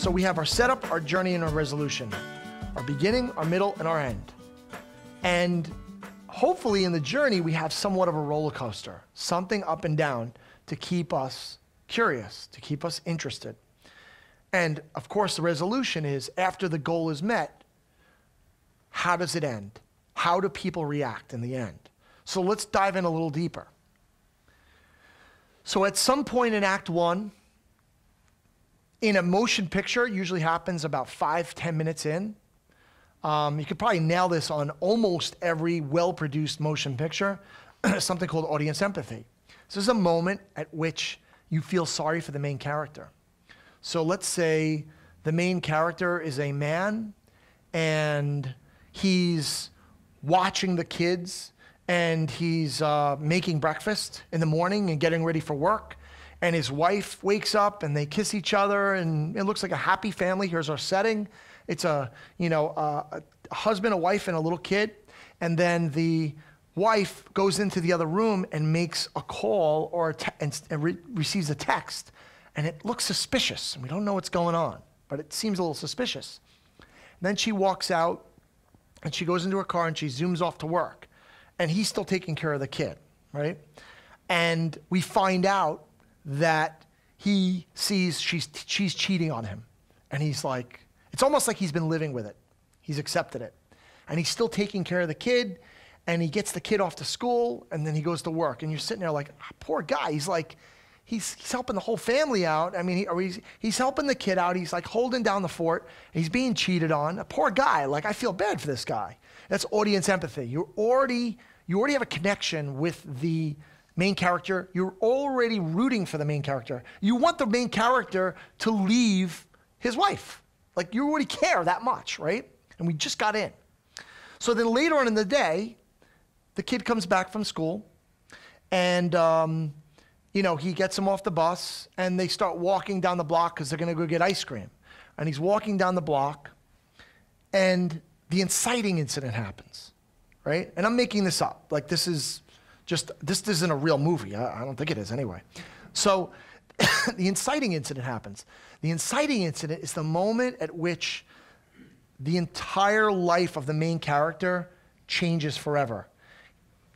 So we have our setup, our journey, and our resolution. Our beginning, our middle, and our end. And hopefully in the journey, we have somewhat of a roller coaster, something up and down to keep us curious, to keep us interested. And of course, the resolution is after the goal is met, how does it end? How do people react in the end? So let's dive in a little deeper. So at some point in Act 1, in a motion picture, it usually happens about 5-10 minutes in. You could probably nail this on almost every well-produced motion picture, something called audience empathy. This is a moment at which you feel sorry for the main character. So let's say the main character is a man and he's watching the kids and he's making breakfast in the morning and getting ready for work. And his wife wakes up and they kiss each other and it looks like a happy family. Here's our setting. It's a husband, a wife, and a little kid. And then the wife goes into the other room and makes a call or receives a text. And it looks suspicious. And we don't know what's going on, but it seems a little suspicious. And then she walks out and she goes into her car and she zooms off to work. And he's still taking care of the kid, right? And we find out that he sees she's cheating on him. And he's like, it's almost like he's been living with it. He's accepted it. And he's still taking care of the kid, and he gets the kid off to school, and then he goes to work. And you're sitting there like, poor guy. He's like, he's helping the whole family out. I mean, he's helping the kid out. He's like holding down the fort. He's being cheated on. A poor guy. Like, I feel bad for this guy. That's audience empathy. You already have a connection with the main character. You're already rooting for the main character. You want the main character to leave his wife. Like, you already care that much, right? And we just got in. So then later on in the day, the kid comes back from school and, he gets him off the bus and they start walking down the block because they're going to go get ice cream. And he's walking down the block and the inciting incident happens, right? And I'm making this up. Like, this isn't a real movie. I don't think it is anyway. So the inciting incident happens. The inciting incident is the moment at which the entire life of the main character changes forever.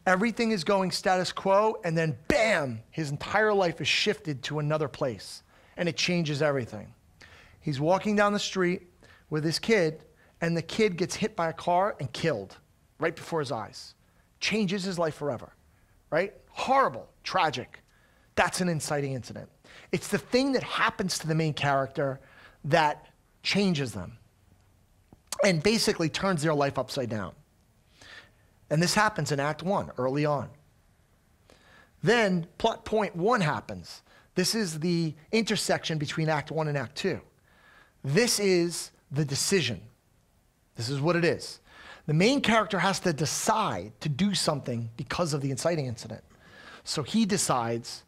Everything is going status quo, and then bam, his entire life is shifted to another place, and it changes everything. He's walking down the street with his kid, and the kid gets hit by a car and killed right before his eyes. Changes his life forever, right? Horrible, tragic. That's an inciting incident. It's the thing that happens to the main character that changes them and basically turns their life upside down. And this happens in Act 1, early on. Then plot point 1 happens. This is the intersection between Act 1 and Act 2. This is the decision. This is what it is. The main character has to decide to do something because of the inciting incident. So he decides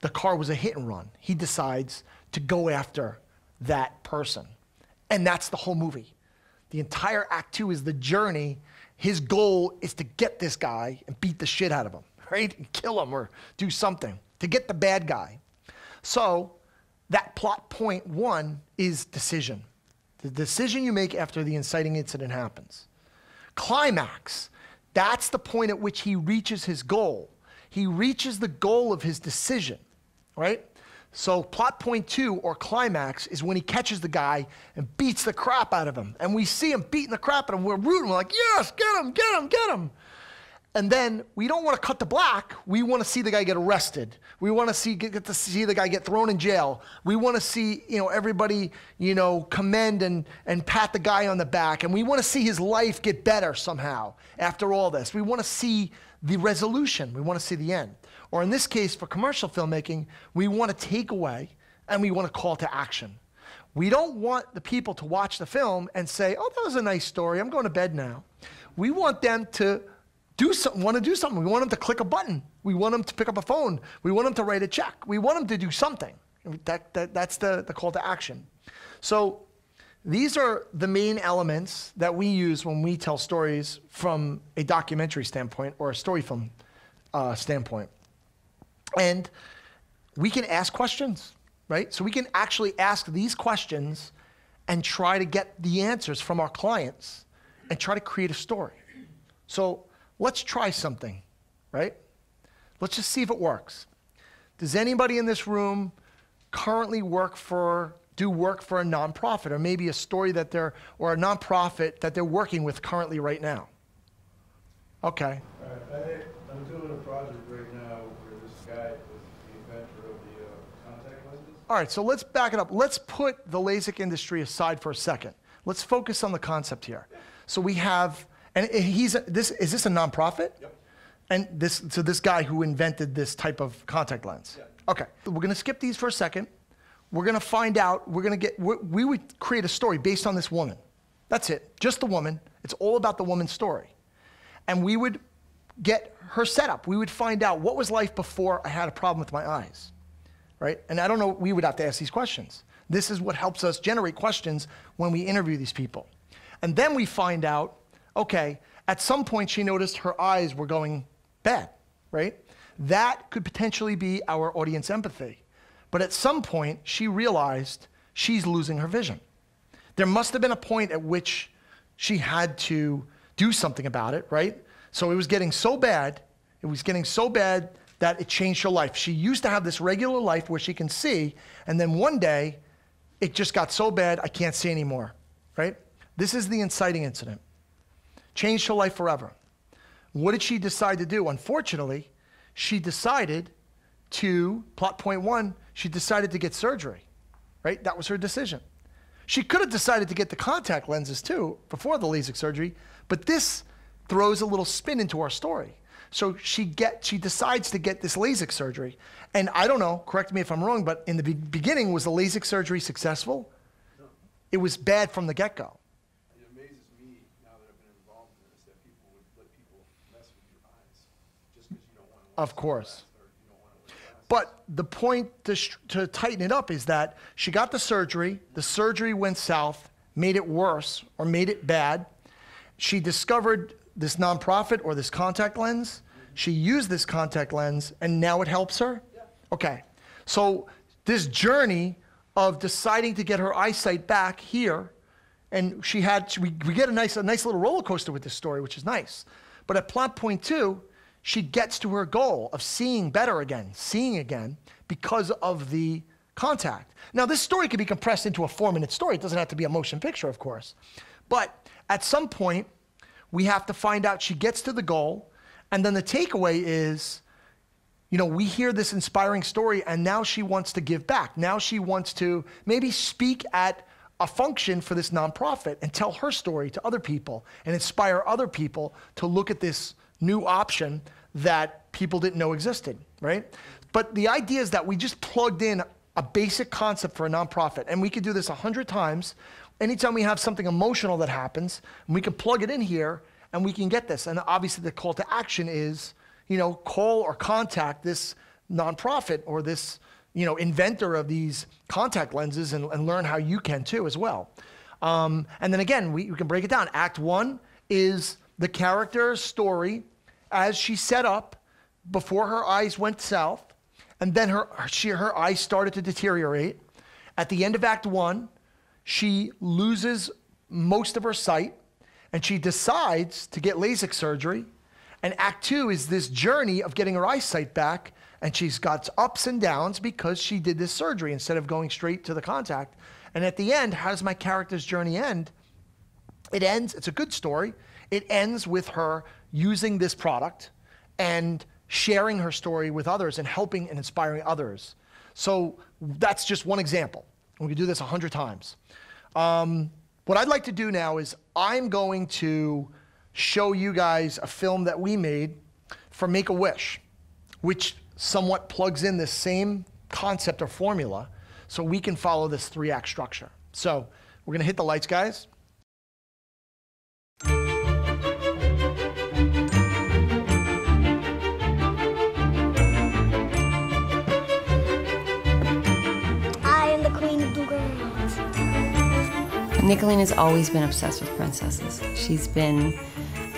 the car was a hit and run. He decides to go after that person. And that's the whole movie. The entire Act 2 is the journey. His goal is to get this guy and beat the shit out of him, right? And kill him or do something to get the bad guy. So that plot point 1 is decision. The decision you make after the inciting incident happens. Climax, that's the point at which he reaches his goal. He reaches the goal of his decision, right? So plot point 2 or climax is when he catches the guy and beats the crap out of him. And we see him beating the crap out of him. We're rooting. We're like, yes, get him, get him, get him. And then we don't want to cut to black. We want to see the guy get arrested. We want to get to see the guy get thrown in jail. We want to see, everybody, commend and pat the guy on the back. And we want to see his life get better somehow after all this. We want to see the resolution. We want to see the end. Or in this case, for commercial filmmaking, we want to take away and we want to call to action. We don't want the people to watch the film and say, oh, that was a nice story. I'm going to bed now. We want them to do something. We want them to click a button. We want them to pick up a phone. We want them to write a check. We want them to do something. That's the call to action. So these are the main elements that we use when we tell stories from a documentary standpoint or a story film standpoint. And we can ask questions. right? So we can actually ask these questions and try to get the answers from our clients and try to create a story. So let's try something, right? Let's just see if it works. Does anybody in this room currently do work for a nonprofit, or maybe a story that or a nonprofit that they're working with currently right now? Okay. All right, I'm doing a project right now where this guy is the inventor of the contact lenses. All right, so let's back it up. Let's put the LASIK industry aside for a second. Let's focus on the concept here. So we have, and is this a nonprofit? Yep. And this guy who invented this type of contact lens. Yeah. Okay, we're gonna skip these for a second. We're gonna find out, we would create a story based on this woman. That's it, just the woman. It's all about the woman's story. And we would get her set up. We would find out what was life before I had a problem with my eyes, right? And I don't know, we would have to ask these questions. This is what helps us generate questions when we interview these people. And then we find out, okay, at some point she noticed her eyes were going bad, right? That could potentially be our audience empathy. But at some point, she realized she's losing her vision. There must have been a point at which she had to do something about it, right? So it was getting so bad that it changed her life. She used to have this regular life where she can see, and then one day, it just got so bad, I can't see anymore, right? This is the inciting incident. Changed her life forever. What did she decide to do? Unfortunately, she decided to, plot point one, she decided to get surgery, right? That was her decision. She could have decided to get the contact lenses too before the LASIK surgery, but this throws a little spin into our story. So she decides to get this LASIK surgery. And I don't know, correct me if I'm wrong, but in the beginning, was the LASIK surgery successful? No. It was bad from the get-go. It amazes me now that I've been involved in this that people would let people mess with your eyes just because you don't want to. Of course. Or you don't want to wear glasses. But the point to tighten it up is that she got the surgery went south, made it worse or made it bad. She discovered this nonprofit or this contact lens. She used this contact lens and now it helps her? Yeah. Okay, so this journey of deciding to get her eyesight back here, and we get a nice little roller coaster with this story, which is nice. But at plot point two, she gets to her goal of seeing better again, seeing again, because of the contact. Now, this story could be compressed into a 4-minute story. It doesn't have to be a motion picture, of course. But at some point, we have to find out she gets to the goal, and then the takeaway is, you know, we hear this inspiring story, and now she wants to give back. Now she wants to maybe speak at a function for this nonprofit and tell her story to other people and inspire other people to look at this new option that people didn't know existed, right? But the idea is that we just plugged in a basic concept for a nonprofit, and we could do this 100 times. Anytime we have something emotional that happens, we can plug it in here and we can get this. And obviously the call to action is, you know, call or contact this nonprofit or this, you know, inventor of these contact lenses and learn how you can too as well. And then again, we can break it down. Act one is the character's story as she set up before her eyes went south, and then her eyes started to deteriorate. At the end of Act one, she loses most of her sight, and she decides to get LASIK surgery. And Act two is this journey of getting her eyesight back, and she's got ups and downs because she did this surgery instead of going straight to the contact. And at the end, how does my character's journey end? It ends, it's a good story, it ends with her using this product and sharing her story with others and helping and inspiring others. So that's just one example. We could do this 100 times. What I'd like to do now is I'm going to show you guys a film that we made for Make-A-Wish, which somewhat plugs in this same concept or formula so we can follow this 3-act structure. So we're gonna hit the lights, guys. Nicolene has always been obsessed with princesses. She's been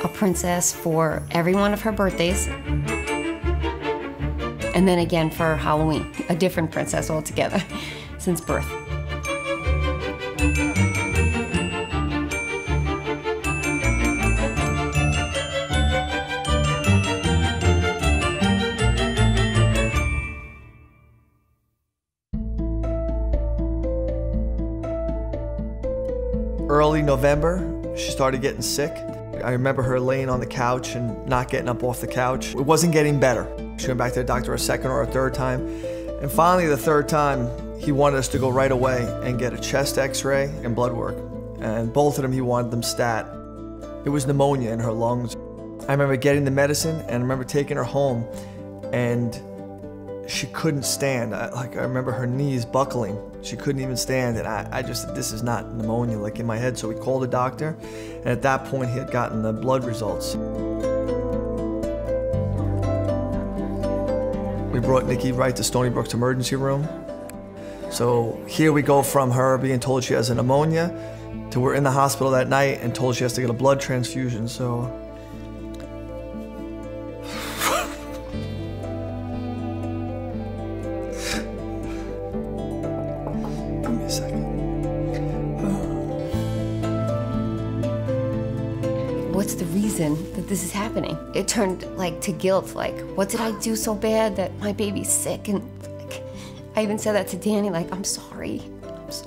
a princess for every one of her birthdays. And then again for Halloween, a different princess altogether since birth. Early November, she started getting sick. I remember her laying on the couch and not getting up off the couch. It wasn't getting better. She went back to the doctor a second or a third time. And finally, the third time, he wanted us to go right away and get a chest x-ray and blood work. And both of them, he wanted them stat. It was pneumonia in her lungs. I remember getting the medicine and I remember taking her home and she couldn't stand. I remember her knees buckling. She couldn't even stand, and I just said, this is not pneumonia, like in my head. So we called the doctor, and at that point he had gotten the blood results. We brought Nikki right to Stony Brook's emergency room. So here we go from her being told she has a pneumonia to we're in the hospital that night and told she has to get a blood transfusion. So What's the reason that this is happening? It turned to guilt, what did I do so bad that my baby's sick? And I even said that to Danny, I'm sorry,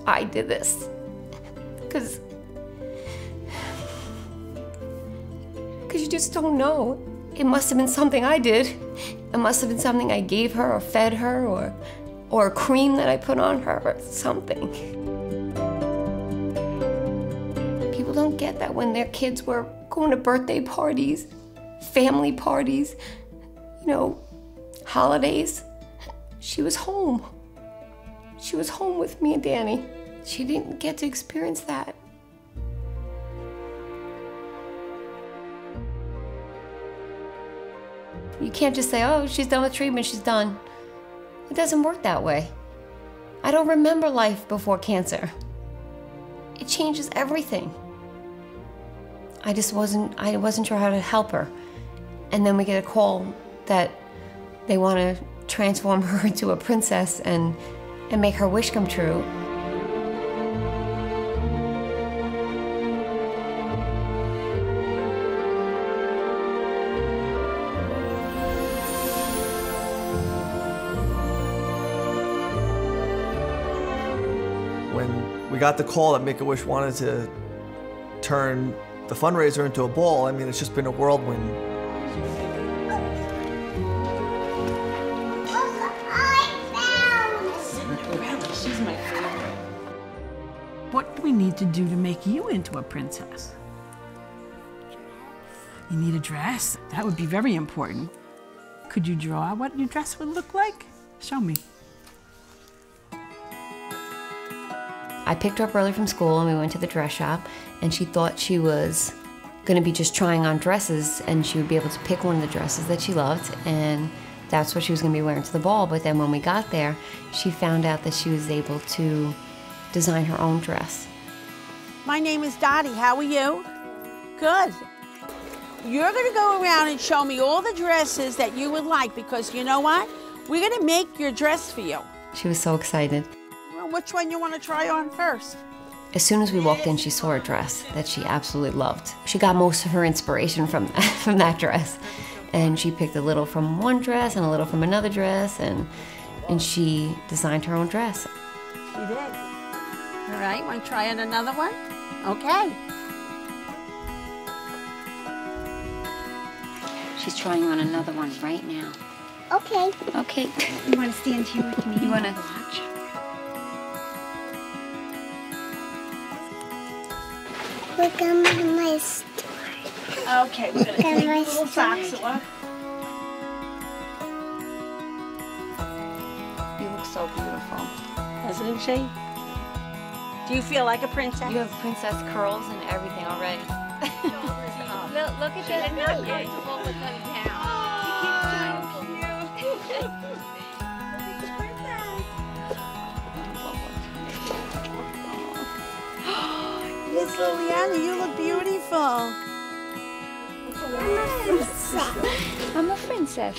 I did this. Because you just don't know. It must have been something I did. It must have been something I gave her or fed her or a cream that I put on her or something. People don't get that when their kids were going to birthday parties, family parties, holidays. She was home. She was home with me and Danny. She didn't get to experience that. You can't just say, oh, she's done with treatment, she's done. It doesn't work that way. I don't remember life before cancer. It changes everything. I wasn't sure how to help her. And then we get a call that they want to transform her into a princess and make her wish come true. When we got the call that Make-A-Wish wanted to turn the fundraiser into a ball, I mean, it's just been a whirlwind. She's my favorite. What do we need to do to make you into a princess? You need a dress? That would be very important. Could you draw what your dress would look like? Show me. I picked her up early from school and we went to the dress shop, and she thought she was gonna be just trying on dresses and she would be able to pick one of the dresses that she loved, and that's what she was gonna be wearing to the ball. But then when we got there, she found out that she was able to design her own dress. My name is Dottie. How are you? Good. You're gonna go around and show me all the dresses that you would like, because you know what? We're gonna make your dress for you. She was so excited. Well, which one you wanna try on first? As soon as we walked in, she saw a dress that she absolutely loved. She got most of her inspiration from that dress. And she picked a little from one dress and a little from another dress, and she designed her own dress. She did. All right, wanna try on another one? Okay. She's trying on another one right now. Okay. Okay. You want to stand here with me? You want to watch? Look at my store. Okay, we're gonna take my little socks off. You look so beautiful. Hasn't she? Do you feel like a princess? You have princess curls and everything already. look at that. You're not comfortable with them down. Miss Liliana, you look beautiful. I'm a princess. I'm a princess.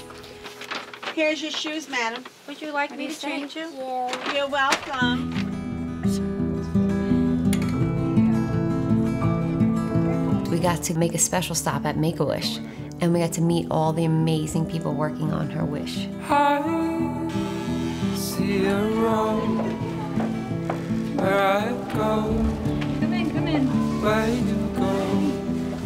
Here's your shoes, madam. Would you like me to change you? Yeah. You're welcome. We got to make a special stop at Make-A-Wish, and we got to meet all the amazing people working on her wish. I see a road where I go. Come in. Where you go.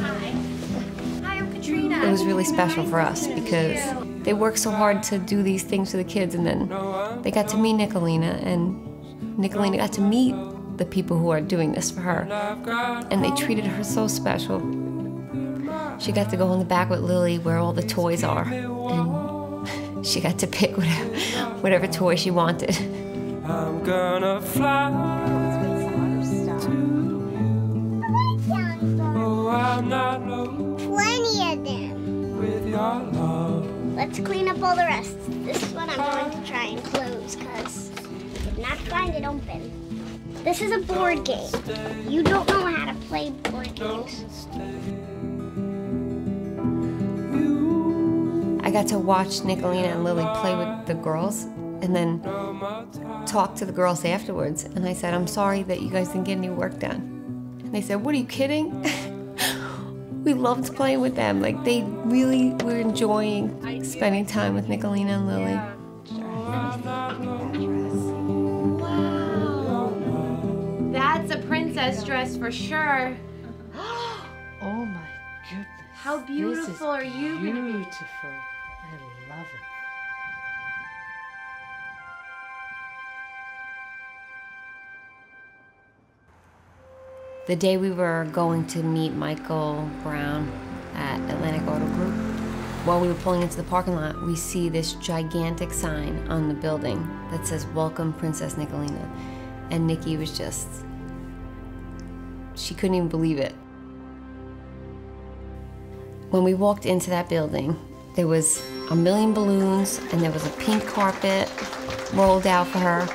Hi, I'm Katrina. It was really special for us because they worked so hard to do these things for the kids, and then they got to meet Nicolina, and Nicolina got to meet the people who are doing this for her, and they treated her so special. She got to go in the back with Lily where all the toys are, and she got to pick whatever toy she wanted. I'm gonna fly to you. Oh, I'm not low. Plenty of them. With your love. Let's clean up all the rest. This is what I'm going to try and close because I did not find it open. This is a board game. You don't know how to play board games. I got to watch Nicolina and Lily play with the girls and then talk to the girls afterwards. And I said, I'm sorry that you guys didn't get any work done. And they said, what, are you kidding? We loved playing with them. Like, they really were enjoying spending time with Nicolina and Lily. That's a princess dress for sure. Oh my goodness. How beautiful are you gonna be? Beautiful. I love it. The day we were going to meet Michael Brown at Atlantic Auto Group, while we were pulling into the parking lot, we see this gigantic sign on the building that says, "Welcome, Princess Nicolina." And Nikki was just, she couldn't even believe it. When we walked into that building, there was a million balloons and there was a pink carpet rolled out for her.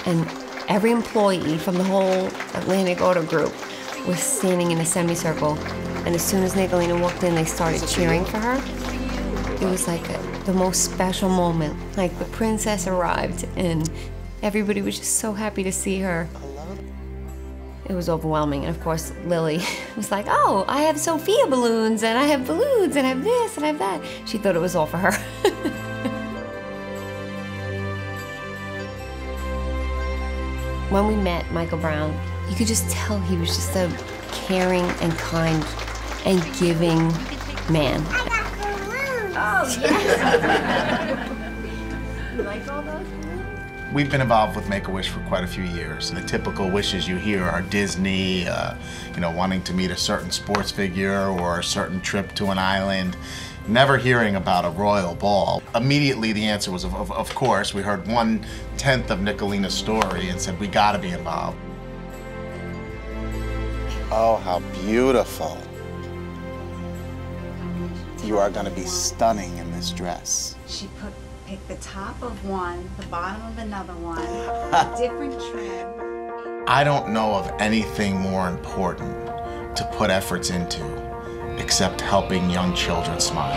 And every employee from the whole Atlantic Auto Group was standing in a semicircle. And as soon as Nicolina walked in, they started cheering for her. It was like the most special moment. Like, the princess arrived and everybody was just so happy to see her. It was overwhelming. And of course, Lily was like, oh, I have Sophia balloons, and I have balloons, and I have this, and I have that. She thought it was all for her. When we met Michael Brown, you could just tell he was just a caring and kind and giving man. I got balloons. Oh, yes. You like all those? We've been involved with Make-A-Wish for quite a few years. The typical wishes you hear are Disney, wanting to meet a certain sports figure or a certain trip to an island. Never hearing about a royal ball. Immediately the answer was, of course. We heard 1/10 of Nicolina's story and said, we gotta be involved. Oh, how beautiful. You are gonna be stunning in this dress. She picked the top of one, the bottom of another one, different trim. I don't know of anything more important to put efforts into except helping young children smile.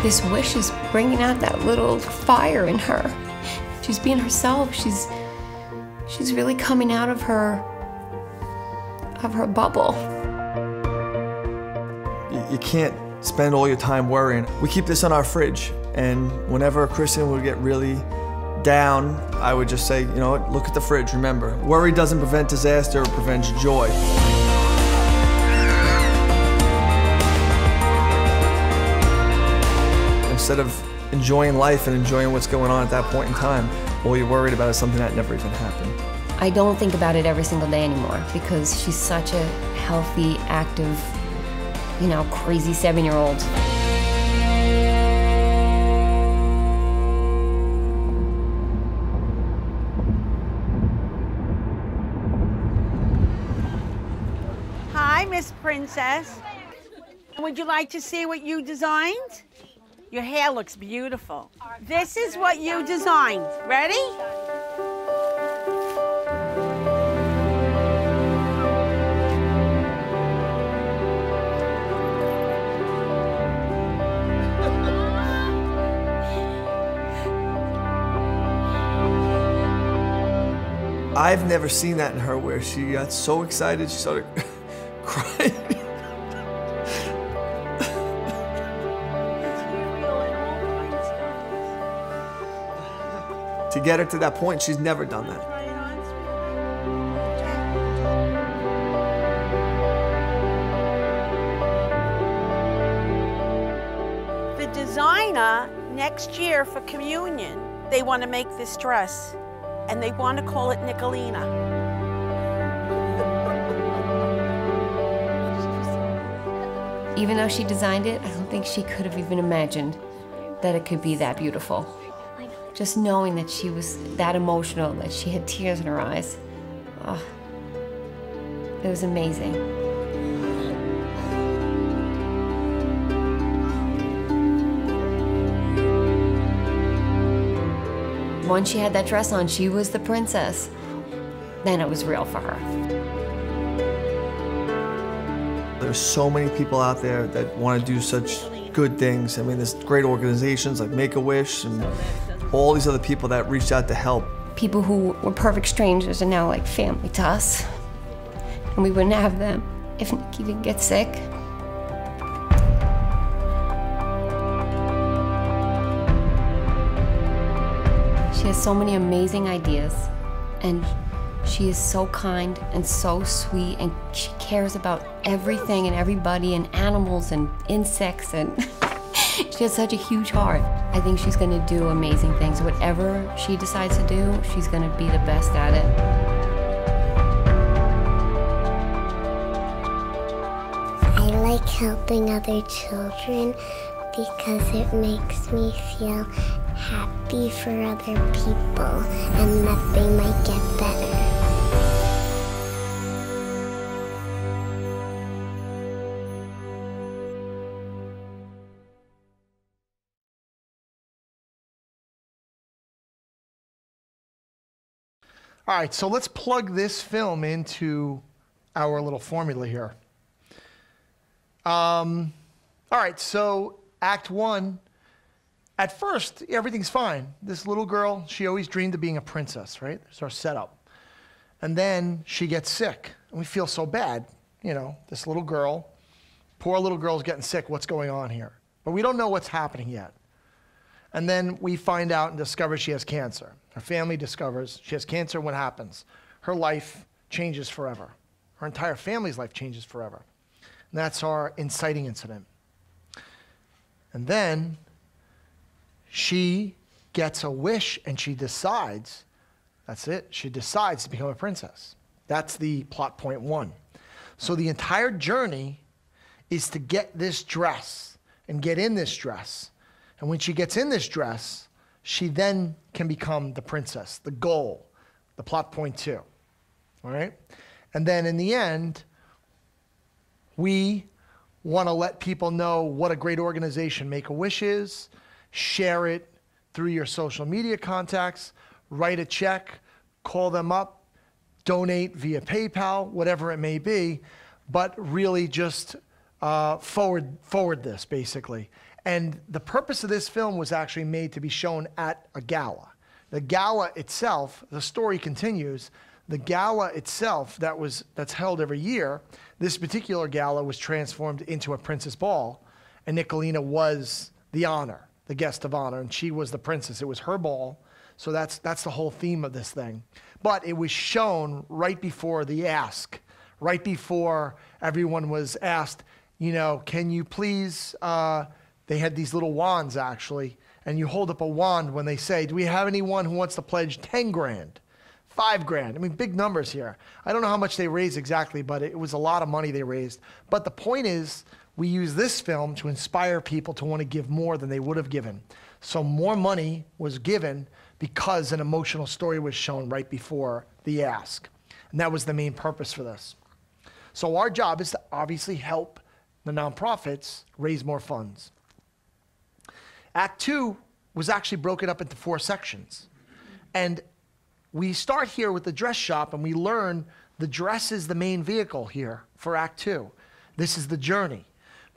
This wish is bringing out that little fire in her. She's being herself. She's really coming out of her bubble. You can't spend all your time worrying. We keep this on our fridge, and whenever Kristen would get really down, I would just say, you know what, look at the fridge, remember, worry doesn't prevent disaster, it prevents joy. Instead of enjoying life and enjoying what's going on at that point in time, all you're worried about is something that never even happened. I don't think about it every single day anymore because she's such a healthy, active, crazy 7-year-old. Hi, Miss Princess. Would you like to see what you designed? Your hair looks beautiful. This is what you designed. Ready? I've never seen that in her where she got so excited she started crying. To get her to that point, she's never done that. The designer, next year for communion, they want to make this dress, and they want to call it Nicolina. Even though she designed it, I don't think she could have even imagined that it could be that beautiful. Just knowing that she was that emotional, that she had tears in her eyes, oh, it was amazing. Once she had that dress on, she was the princess. Then it was real for her. There's so many people out there that want to do such good things. I mean, there's great organizations like Make-A-Wish and all these other people that reached out to help. People who were perfect strangers are now like family to us. And we wouldn't have them if Nikki didn't get sick. She has so many amazing ideas, and she is so kind and so sweet, and she cares about everything and everybody and animals and insects, and she has such a huge heart. I think she's going to do amazing things. Whatever she decides to do, she's going to be the best at it. I like helping other children because it makes me feel happy for other people and that they might get better. All right, so let's plug this film into our little formula here. All right, so Act 1, at first, everything's fine. This little girl, she always dreamed of being a princess, right? There's our setup. And then she gets sick, and we feel so bad. You know, this little girl, poor little girl's getting sick, what's going on here? But we don't know what's happening yet. And then we find out and discover she has cancer. Her family discovers she has cancer. What happens? Her life changes forever. Her entire family's life changes forever. And that's our inciting incident. And then she gets a wish and she decides, that's it, she decides to become a princess. That's the plot point 1. So the entire journey is to get this dress and get in this dress. And when she gets in this dress, she then can become the princess, the goal, the plot point 2. All right? And then in the end, we want to let people know what a great organization Make-A-Wish is, share it through your social media contacts, write a check, call them up, donate via PayPal, whatever it may be, but really just forward this, basically. And the purpose of this film was actually made to be shown at a gala. The gala itself, the story continues, the gala itself that's held every year, this particular gala was transformed into a princess ball, and Nicolina was the honor, the guest of honor, and she was the princess. It was her ball, so that's the whole theme of this thing. But it was shown right before the ask, right before everyone was asked, you know, can you please, they had these little wands actually, and you hold up a wand when they say, do we have anyone who wants to pledge 10 grand, 5 grand? I mean, big numbers here. I don't know how much they raised exactly, but it was a lot of money they raised. But the point is, we use this film to inspire people to want to give more than they would have given. So more money was given because an emotional story was shown right before the ask. And that was the main purpose for this. So our job is to obviously help the nonprofits raise more funds. Act 2 was actually broken up into 4 sections. And we start here with the dress shop, and we learn the dress is the main vehicle here for Act 2. This is the journey.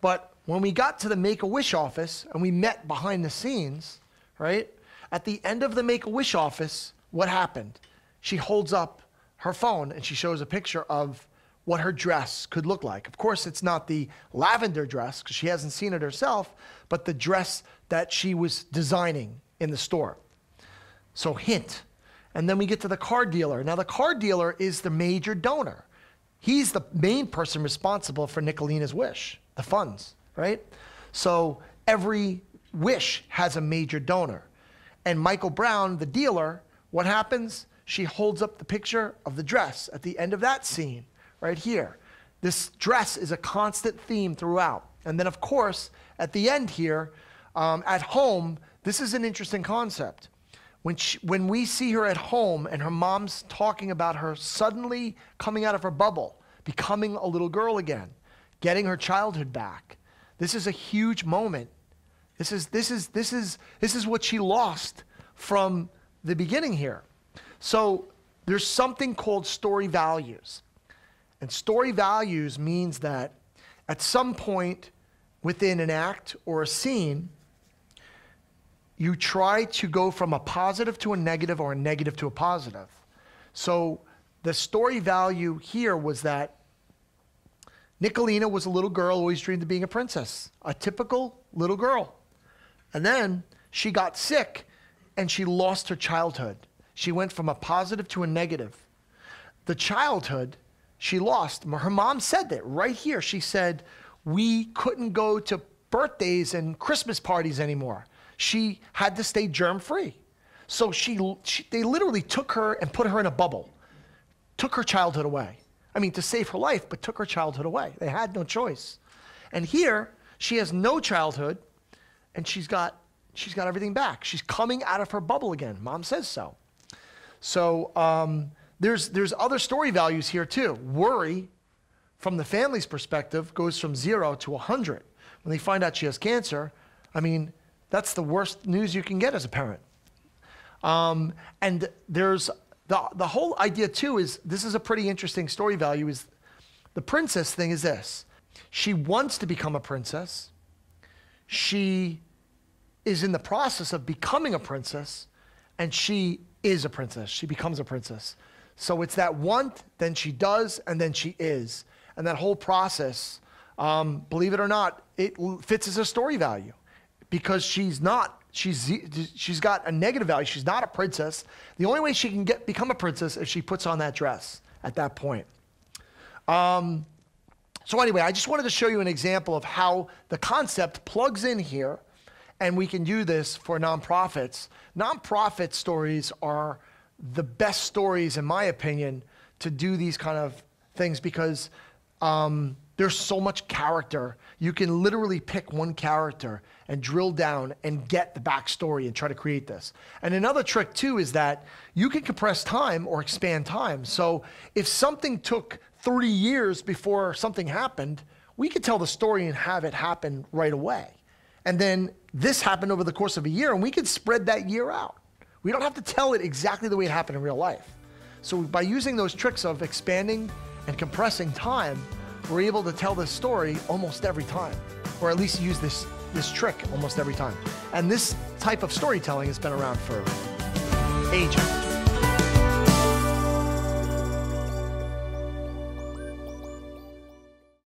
But when we got to the Make-A-Wish office and we met behind the scenes, right? At the end of the Make-A-Wish office, what happened? She holds up her phone and she shows a picture of what her dress could look like. Of course, it's not the lavender dress because she hasn't seen it herself, but the dress that she was designing in the store. So hint. And then we get to the car dealer. Now the car dealer is the major donor. He's the main person responsible for Nicolina's wish, the funds, right? So every wish has a major donor. And Michael Brown, the dealer, what happens? She holds up the picture of the dress at the end of that scene, right here. This dress is a constant theme throughout. And then of course, at the end here, at home, this is an interesting concept. When we see her at home and her mom's talking about her suddenly coming out of her bubble, becoming a little girl again, getting her childhood back, this is a huge moment. This is what she lost from the beginning here. So there's something called story values. And story values means that at some point within an act or a scene, you try to go from a positive to a negative or a negative to a positive. So the story value here was that Nicolina was a little girl, always dreamed of being a princess, a typical little girl. And then she got sick and she lost her childhood. She went from a positive to a negative. The childhood she lost, her mom said that right here. She said, we couldn't go to birthdays and Christmas parties anymore. She had to stay germ-free. So they literally took her and put her in a bubble, took her childhood away. I mean, to save her life, but took her childhood away. They had no choice. And here, she has no childhood, and she's got everything back. She's coming out of her bubble again. Mom says so. So there's other story values here too. Worry, from the family's perspective, goes from 0 to 100. When they find out she has cancer, I mean, that's the worst news you can get as a parent. And there's the whole idea too is, this is a pretty interesting story value, is the princess thing is this. She wants to become a princess. She is in the process of becoming a princess, and she is a princess. She becomes a princess. So it's that want, then she does, and then she is. And that whole process, believe it or not, it fits as a story value. Because she's got a negative value. She's not a princess. The only way she can become a princess is if she puts on that dress at that point. So anyway, I just wanted to show you an example of how the concept plugs in here, and we can do this for nonprofits. Nonprofit stories are the best stories, in my opinion, to do these kind of things because there's so much character. You can literally pick one character and drill down and get the backstory and try to create this. And another trick too is that you can compress time or expand time. So if something took 30 years before something happened, we could tell the story and have it happen right away. And then this happened over the course of a year, and we could spread that year out. We don't have to tell it exactly the way it happened in real life. So by using those tricks of expanding and compressing time, we're able to tell this story almost every time, or at least use this trick almost every time. And this type of storytelling has been around for ages.